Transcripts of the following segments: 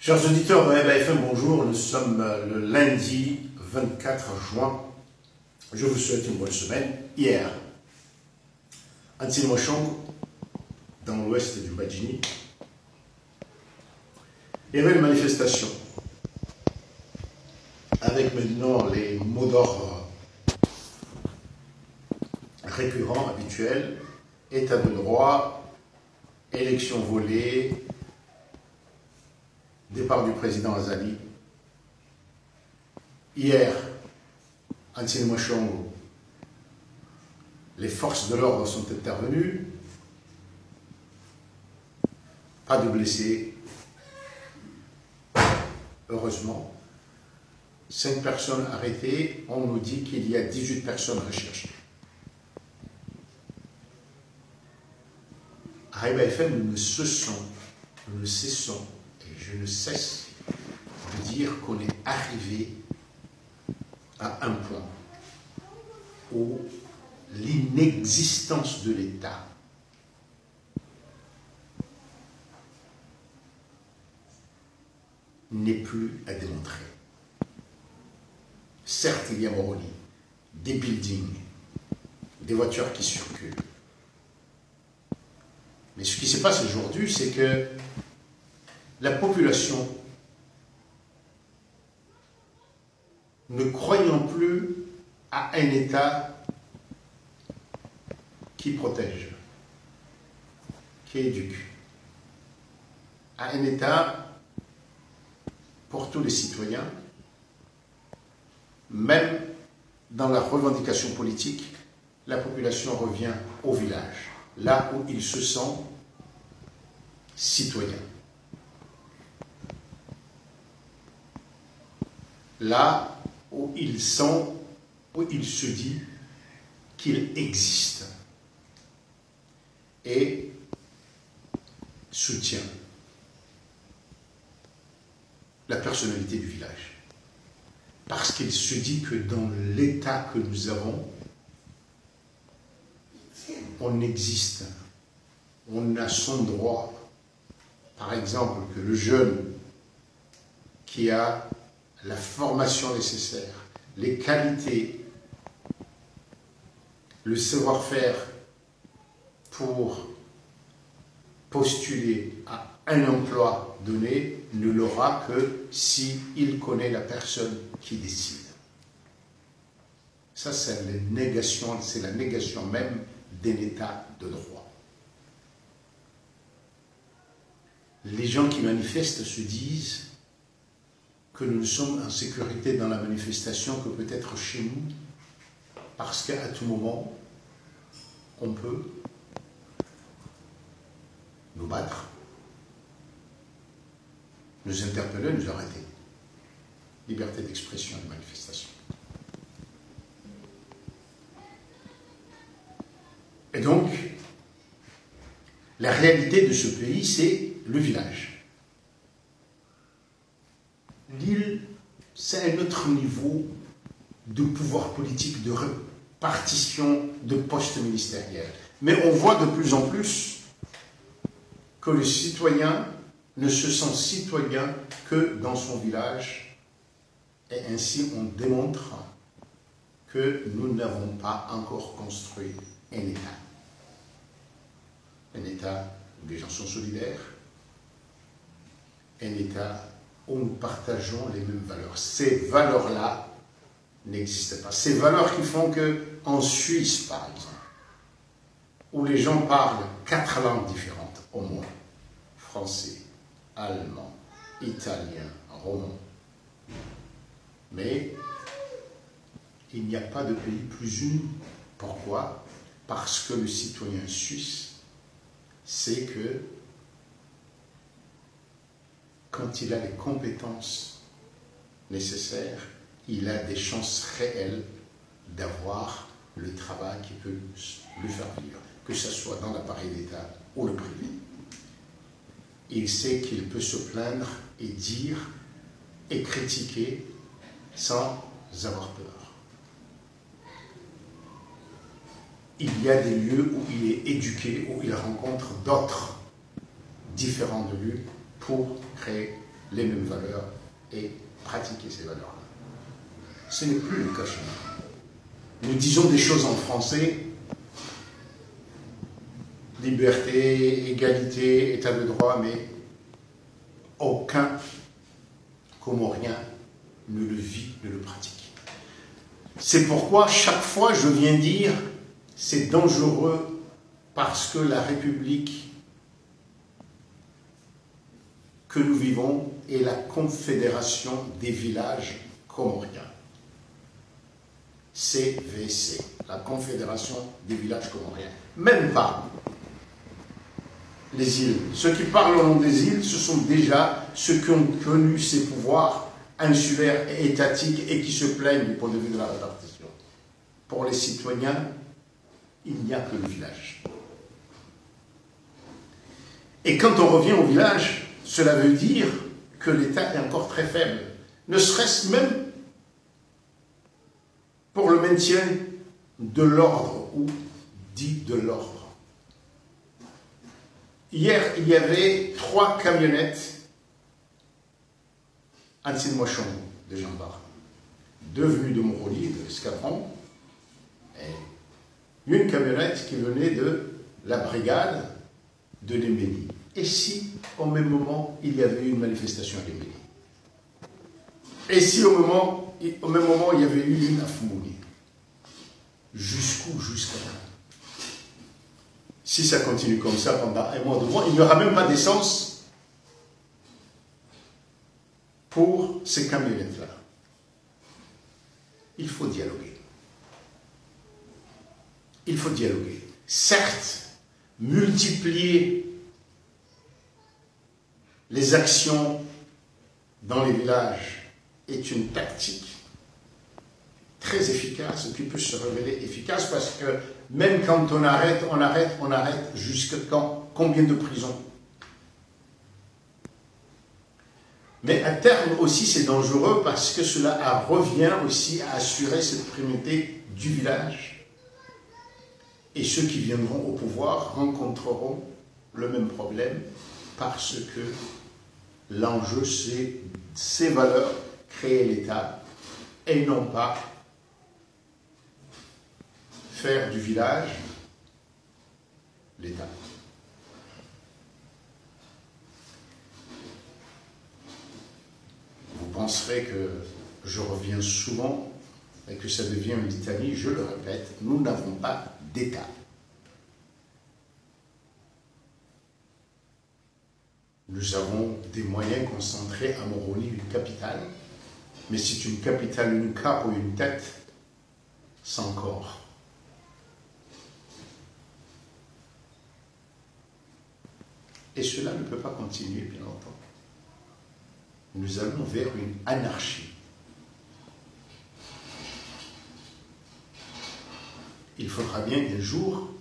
Chers auditeurs de RBFM, bonjour. Nous sommes le lundi 24 juin. Je vous souhaite une bonne semaine. Hier, à Ntimochong, dans l'ouest du Badjini, il y avait une manifestation avec maintenant les mots d'ordre récurrents, habituels, état de droit, élection volée, départ du président Azali. Hier, à Ntimochong, les forces de l'ordre sont intervenues. Pas de blessés. Heureusement. 5 personnes arrêtées. On nous dit qu'il y a 18 personnes recherchées. À RBFM, nous ne cessons, et je ne cesse de dire qu'on est arrivé à un point où l'inexistence de l'État n'est plus à démontrer. Certes, il y a Moroni, des buildings, des voitures qui circulent. Mais ce qui se passe aujourd'hui, c'est que la population, ne croyant plus à un État qui protège, qui éduque, à un État pour tous les citoyens, même dans la revendication politique, la population revient au village, là où ils se sentent citoyens. Là où ils se disent qu'ils existent et soutiennent la personnalité du village. Parce qu'il se dit que dans l'état que nous avons, on existe, on a son droit. Par exemple, que le jeune qui a la formation nécessaire, les qualités, le savoir-faire pour postuler à un emploi donné, ne l'aura que s'il connaît la personne qui décide. Ça, c'est la négation même d'un état de droit. Les gens qui manifestent se disent que nous sommes en sécurité dans la manifestation que peut-être chez nous, parce qu'à tout moment, on peut nous battre, nous interpeller, nous arrêter. Liberté d'expression et de manifestation. Et donc, la réalité de ce pays, c'est le village. L'île, c'est un autre niveau de pouvoir politique, de répartition de postes ministériels. Mais on voit de plus en plus que le citoyen ne se sent citoyen que dans son village. Et ainsi, on démontre que nous n'avons pas encore construit un État. Un État où les gens sont solidaires. Un État où nous partageons les mêmes valeurs. Ces valeurs-là n'existent pas. Ces valeurs qui font qu'en Suisse, par exemple, où les gens parlent 4 langues différentes, au moins, français, allemand, italien, roman, mais il n'y a pas de pays plus uni. Pourquoi? Parce que le citoyen suisse sait que quand il a les compétences nécessaires, il a des chances réelles d'avoir le travail qui peut lui faire vivre, que ce soit dans l'appareil d'État ou le privé. Il sait qu'il peut se plaindre et dire et critiquer sans avoir peur. Il y a des lieux où il est éduqué, où il rencontre d'autres différents de lui pour créer les mêmes valeurs et pratiquer ces valeurs-là. Ce n'est plus le cas chez nous. Nous disons des choses en français, liberté, égalité, état de droit, mais aucun Comorien ne le vit, ne le pratique. C'est pourquoi chaque fois je viens dire c'est dangereux parce que la République que nous vivons est la Confédération des villages comoriens. CVC, la Confédération des villages comoriens. Même pas les îles. Ceux qui parlent au nom des îles, ce sont déjà ceux qui ont connu ces pouvoirs insulaires et étatiques et qui se plaignent du point de vue de la répartition. Pour les citoyens, il n'y a que le village. Et quand on revient au village, cela veut dire que l'État est encore très faible, ne serait-ce même pour le maintien de l'ordre ou dit de l'ordre. Hier, il y avait 3 camionnettes anti-mochon de gendarmes, 2 venues de Moroni, de l'escadron, et une camionnette qui venait de la brigade de Léménie. Et si, au même moment, il y avait eu une manifestation à Léménie? Et si, au même moment, il y avait eu une à Foumouni? Jusqu'où? Jusqu'à là. Si ça continue comme ça pendant 1 mois, 2 mois, il n'y aura même pas d'essence pour ces camionnettes-là. Il faut dialoguer. Il faut dialoguer. Certes, multiplier les actions dans les villages est une tactique très efficace, qui peut se révéler efficace, parce que même quand on arrête, jusqu'à quand? Combien de prisons? Mais à terme aussi, c'est dangereux parce que cela revient aussi à assurer cette primauté du village. Et ceux qui viendront au pouvoir rencontreront le même problème parce que l'enjeu, c'est ces valeurs, créer l'État, et non pas faire du village l'État. Vous penserez que je reviens souvent et que ça devient une litanie, je le répète, nous n'avons pas d'État. Nous avons des moyens concentrés à Moroni, une capitale, mais c'est une capitale, une cape ou une tête sans corps. Et cela ne peut pas continuer bien longtemps. Nous allons vers une anarchie. Il faudra bien qu'un jour,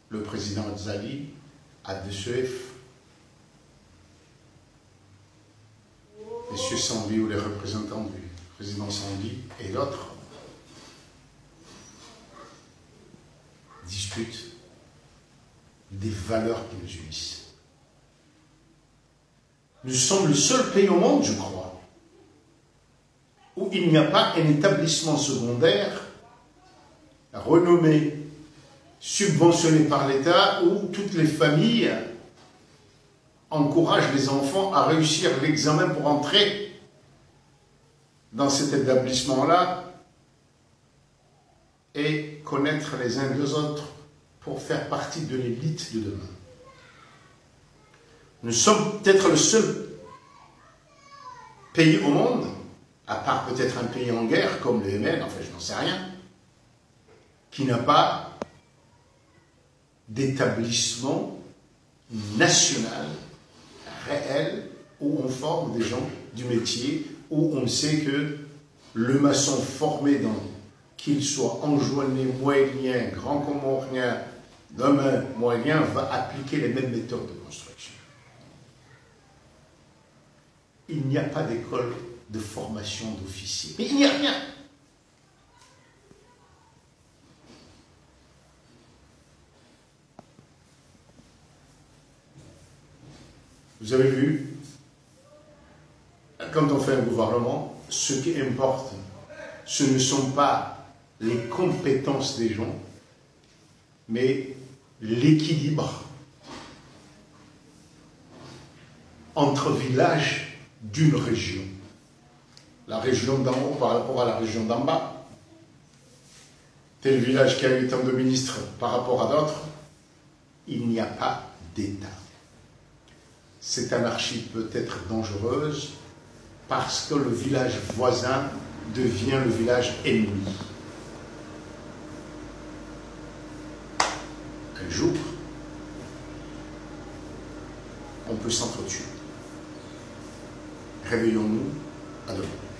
le président Zali, Adesef, M. Sandy ou les représentants du président Sandy et d'autres discutent des valeurs qui nous unissent. Nous sommes le seul pays au monde, je crois, où il n'y a pas un établissement secondaire renommé, subventionné par l'État, où toutes les familles encouragent les enfants à réussir l'examen pour entrer dans cet établissement-là et connaître les uns des autres pour faire partie de l'élite de demain. Nous sommes peut-être le seul pays au monde, à part peut-être un pays en guerre comme le Yémen, enfin je n'en sais rien, qui n'a pas d'établissement national réel où on forme des gens du métier, où on sait que le maçon formé dans, qu'il soit enjoinné, moyen, grand comorien, demain moyen, va appliquer les mêmes méthodes de construction. Il n'y a pas d'école de formation d'officiers. Mais il n'y a rien. Vous avez vu quand on fait un gouvernement, ce qui importe, ce ne sont pas les compétences des gens, mais l'équilibre entre villages d'une région. La région d'en haut par rapport à la région d'en bas. Tel village qui a eu tant de ministres par rapport à d'autres, il n'y a pas d'État. Cette anarchie peut être dangereuse parce que le village voisin devient le village ennemi. Un jour, on peut s'entretuer. Réveillons-nous, à demain.